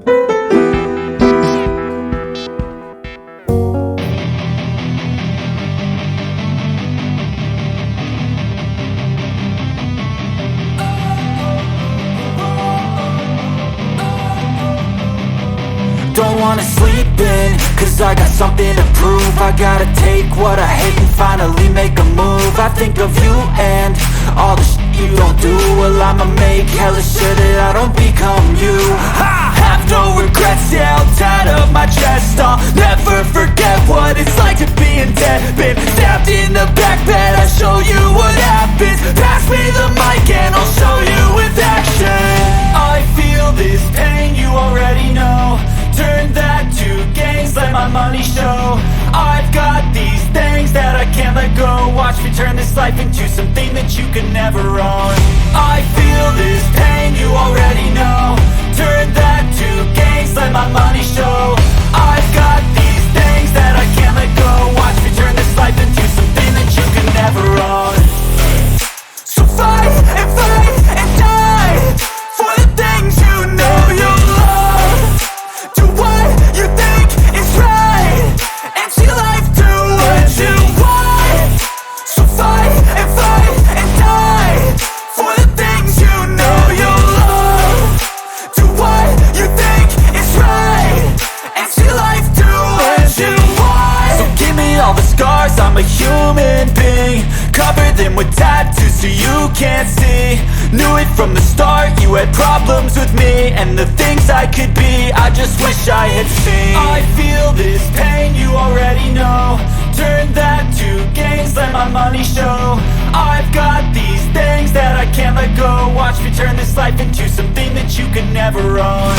Don't wanna sleep in, cause I got something to prove. I gotta take what I hate and finally make a move. I think of you and all the shit you don't do. Well, I'ma make hella sure that I don't become you. I have no regrets, yeah, I'll tie up my chest. I'll never forget what it's like to be in debt. Been stabbed in the back bed, I'll show you what happens. Pass me the mic and I'll show you with action. I feel this pain, you already know. Turn that to gains, let my money show. I've got these things that I can't let go. Watch me turn this life into something that you could never own. I feel this pain, you already know. Turn that to gains, let my money show. I've got these things that I can't let go. Watch me turn this life into something that you could never own. So fight and die for the things you know you love. Do what you think is right and see life do what you want. So fight and die for the things you know you love. Do what you think is right and see life do what you want. So give me all the scars, I'm a human being. Cover them with tattoos so you can't see. Knew it from the start, you had problems with me and the things I could be, I just wish I had seen. I feel this pain, you already know. Turn that to gains, let my money show. I've got these things that I can't let go. Watch me turn this life into something that you could never own.